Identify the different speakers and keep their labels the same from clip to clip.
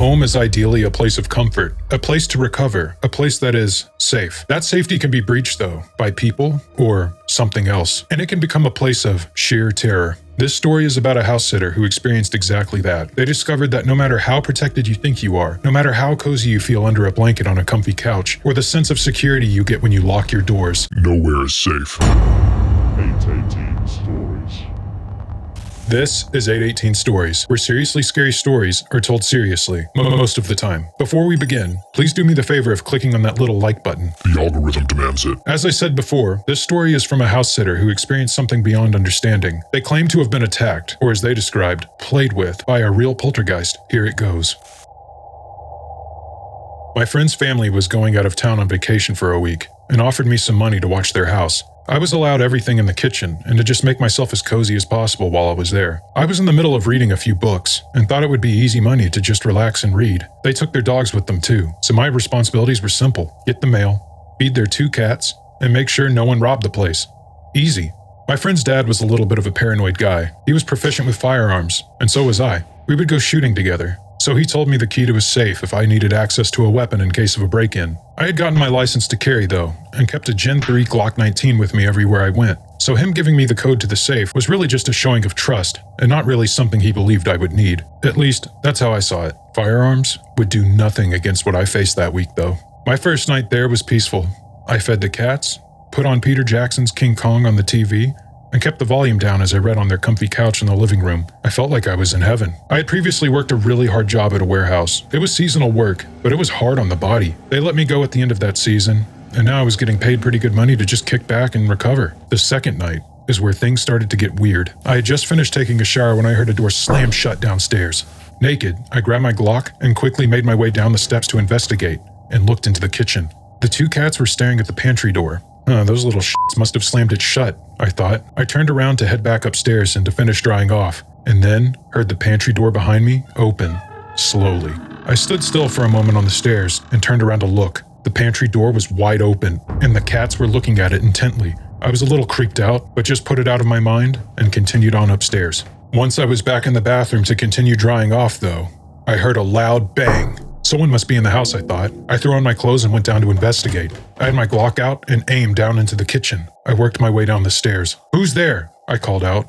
Speaker 1: home is ideally a place of comfort, a place to recover, a place that is safe. That safety can be breached, though, by people or something else, and it can become a place of sheer terror. This story is about a house sitter who experienced exactly that. They discovered that no matter how protected you think you are, no matter how cozy you feel under a blanket on a comfy couch, or the sense of security you get when you lock your doors,
Speaker 2: nowhere is safe.
Speaker 3: 818 Stories.
Speaker 1: This is 818 Stories, where seriously scary stories are told seriously, most of the time. Before we begin, please do me the favor of clicking on that little like button.
Speaker 2: The algorithm demands it.
Speaker 1: As I said before, this story is from a house sitter who experienced something beyond understanding. They claim to have been attacked, or as they described, played with, by a real poltergeist. Here it goes. My friend's family was going out of town on vacation for a week, and offered me some money to watch their house. I was allowed everything in the kitchen, and to just make myself as cozy as possible while I was there. I was in the middle of reading a few books, and thought it would be easy money to just relax and read. They took their dogs with them too, so my responsibilities were simple. Get the mail, feed their 2 cats, and make sure no one robbed the place. Easy. My friend's dad was a little bit of a paranoid guy. He was proficient with firearms, and so was I. We would go shooting together. So he told me the key to his safe if I needed access to a weapon in case of a break-in. I had gotten my license to carry though, and kept a Gen 3 Glock 19 with me everywhere I went. So him giving me the code to the safe was really just a showing of trust, and not really something he believed I would need. At least, that's how I saw it. Firearms would do nothing against what I faced that week though. My first night there was peaceful. I fed the cats, put on Peter Jackson's King Kong on the TV, and kept the volume down as I read on their comfy couch in the living room. I felt like I was in heaven. I had previously worked a really hard job at a warehouse. It was seasonal work, but it was hard on the body. They let me go at the end of that season, and now I was getting paid pretty good money to just kick back and recover. The second night is where things started to get weird. I had just finished taking a shower when I heard a door slam shut downstairs. Naked, I grabbed my Glock and quickly made my way down the steps to investigate, and looked into the kitchen. The 2 cats were staring at the pantry door. Those little shits must have slammed it shut, I thought. I turned around to head back upstairs and to finish drying off, and then heard the pantry door behind me open, slowly. I stood still for a moment on the stairs and turned around to look. The pantry door was wide open, and the cats were looking at it intently. I was a little creeped out, but just put it out of my mind and continued on upstairs. Once I was back in the bathroom to continue drying off, though, I heard a loud bang. Someone must be in the house, I thought. I threw on my clothes and went down to investigate. I had my Glock out and aimed down into the kitchen. I worked my way down the stairs. "Who's there?" I called out.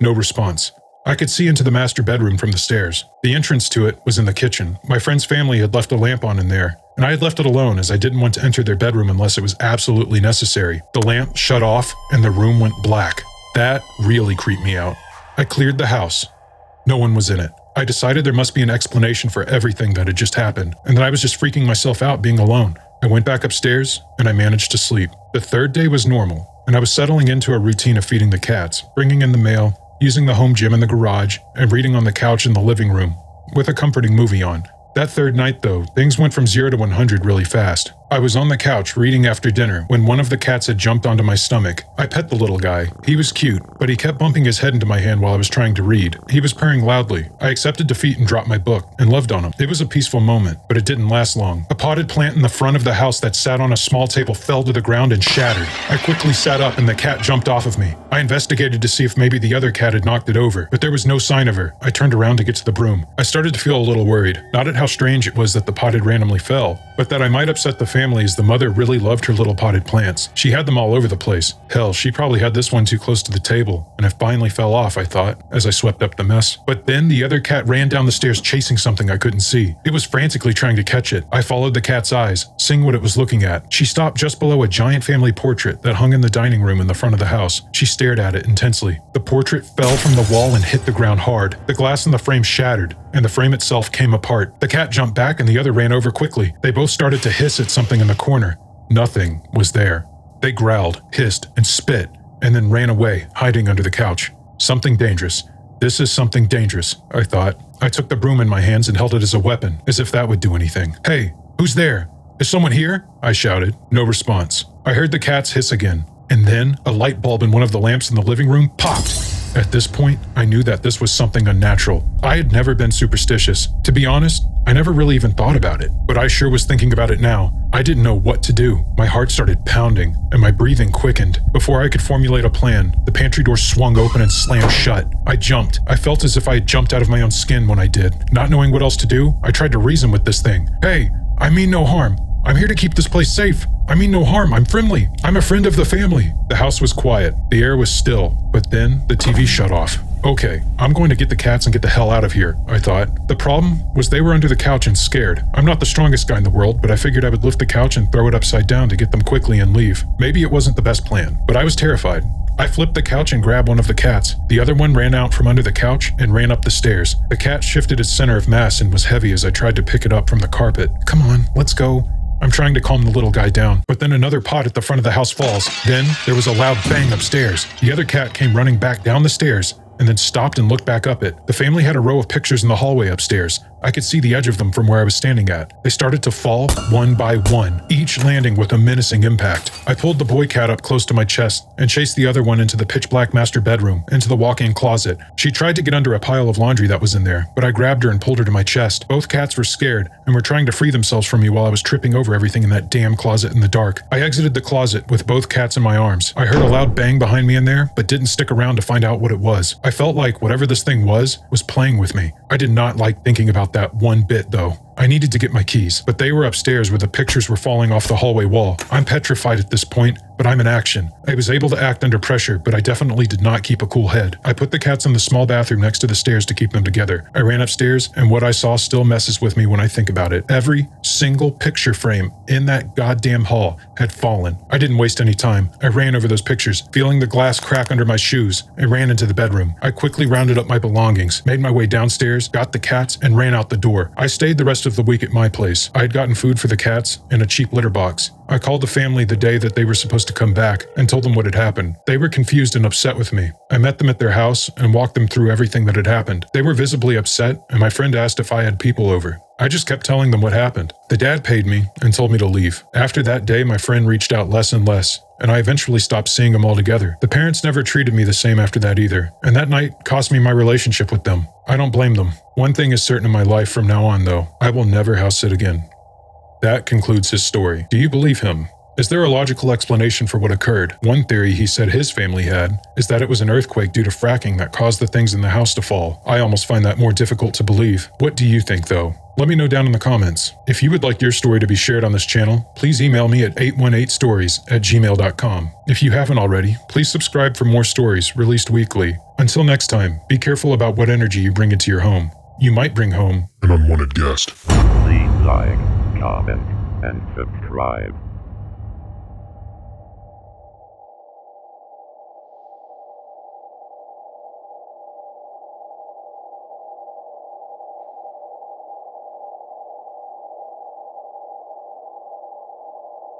Speaker 1: No response. I could see into the master bedroom from the stairs. The entrance to it was in the kitchen. My friend's family had left a lamp on in there, and I had left it alone as I didn't want to enter their bedroom unless it was absolutely necessary. The lamp shut off and the room went black. That really creeped me out. I cleared the house. No one was in it. I decided there must be an explanation for everything that had just happened, and that I was just freaking myself out being alone. I went back upstairs, and I managed to sleep. The third day was normal, and I was settling into a routine of feeding the cats, bringing in the mail, using the home gym in the garage, and reading on the couch in the living room, with a comforting movie on. That third night, though, things went from 0 to 100 really fast. I was on the couch reading after dinner when one of the cats had jumped onto my stomach. I pet the little guy. He was cute, but he kept bumping his head into my hand while I was trying to read. He was purring loudly. I accepted defeat and dropped my book, and loved on him. It was a peaceful moment, but it didn't last long. A potted plant in the front of the house that sat on a small table fell to the ground and shattered. I quickly sat up and the cat jumped off of me. I investigated to see if maybe the other cat had knocked it over, but there was no sign of her. I turned around to get to the broom. I started to feel a little worried, not at how strange it was that the pot had randomly fell, but that I might upset the family as the mother really loved her little potted plants. She had them all over the place. Hell, she probably had this one too close to the table, and it finally fell off, I thought, as I swept up the mess. But then the other cat ran down the stairs chasing something I couldn't see. It was frantically trying to catch it. I followed the cat's eyes, seeing what it was looking at. She stopped just below a giant family portrait that hung in the dining room in the front of the house. She stared at it intensely. The portrait fell from the wall and hit the ground hard. The glass in the frame shattered, and the frame itself came apart. The cat jumped back and the other ran over quickly. They both started to hiss at something in the corner. Nothing was there. They growled, hissed, and spit, and then ran away, hiding under the couch. Something dangerous. This is something dangerous, I thought. I took the broom in my hands and held it as a weapon, as if that would do anything. "Hey, who's there? Is someone here?" I shouted. No response. I heard the cats hiss again, and then a light bulb in one of the lamps in the living room popped. At this point, I knew that this was something unnatural. I had never been superstitious. To be honest, I never really even thought about it, but I sure was thinking about it now. I didn't know what to do. My heart started pounding, and my breathing quickened. Before I could formulate a plan, the pantry door swung open and slammed shut. I jumped. I felt as if I had jumped out of my own skin when I did. Not knowing what else to do, I tried to reason with this thing. Hey, I mean no harm. I'm here to keep this place safe. I mean no harm. I'm friendly. I'm a friend of the family. The house was quiet. The air was still. But then the TV shut off. Okay, I'm going to get the cats and get the hell out of here, I thought. The problem was they were under the couch and scared. I'm not the strongest guy in the world, but I figured I would lift the couch and throw it upside down to get them quickly and leave. Maybe it wasn't the best plan, but I was terrified. I flipped the couch and grabbed one of the cats. The other one ran out from under the couch and ran up the stairs. The cat shifted its center of mass and was heavy as I tried to pick it up from the carpet. Come on, let's go. I'm trying to calm the little guy down, but then another pot at the front of the house falls. Then there was a loud bang upstairs. The other cat came running back down the stairs and then stopped and looked back up it. The family had a row of pictures in the hallway upstairs. I could see the edge of them from where I was standing at. They started to fall one by one, each landing with a menacing impact. I pulled the boy cat up close to my chest and chased the other one into the pitch-black master bedroom, into the walk-in closet. She tried to get under a pile of laundry that was in there, but I grabbed her and pulled her to my chest. Both cats were scared and were trying to free themselves from me while I was tripping over everything in that damn closet in the dark. I exited the closet with both cats in my arms. I heard a loud bang behind me in there, but didn't stick around to find out what it was. I felt like whatever this thing was playing with me. I did not like thinking about that one bit, though. I needed to get my keys, but they were upstairs where the pictures were falling off the hallway wall. I'm petrified at this point, but I'm in action. I was able to act under pressure, but I definitely did not keep a cool head. I put the cats in the small bathroom next to the stairs to keep them together. I ran upstairs, and what I saw still messes with me when I think about it. Every single picture frame in that goddamn hall had fallen. I didn't waste any time. I ran over those pictures, feeling the glass crack under my shoes. I ran into the bedroom. I quickly rounded up my belongings, made my way downstairs, got the cats, and ran out the door. I stayed the rest of the week at my place. I had gotten food for the cats and a cheap litter box. I called the family the day that they were supposed to come back and told them what had happened. They were confused and upset with me. I met them at their house and walked them through everything that had happened. They were visibly upset, and my friend asked if I had people over. I just kept telling them what happened. The dad paid me and told me to leave. After that day, my friend reached out less and less, and I eventually stopped seeing them altogether. The parents never treated me the same after that either, and that night cost me my relationship with them. I don't blame them. One thing is certain in my life from now on, though. I will never house sit again. That concludes his story. Do you believe him? Is there a logical explanation for what occurred? One theory he said his family had is that it was an earthquake due to fracking that caused the things in the house to fall. I almost find that more difficult to believe. What do you think, though? Let me know down in the comments. If you would like your story to be shared on this channel, please email me at 818stories@gmail.com. If you haven't already, please subscribe for more stories released weekly. Until next time, be careful about what energy you bring into your home. You might bring home
Speaker 2: An unwanted guest.
Speaker 3: Please like, comment, and subscribe.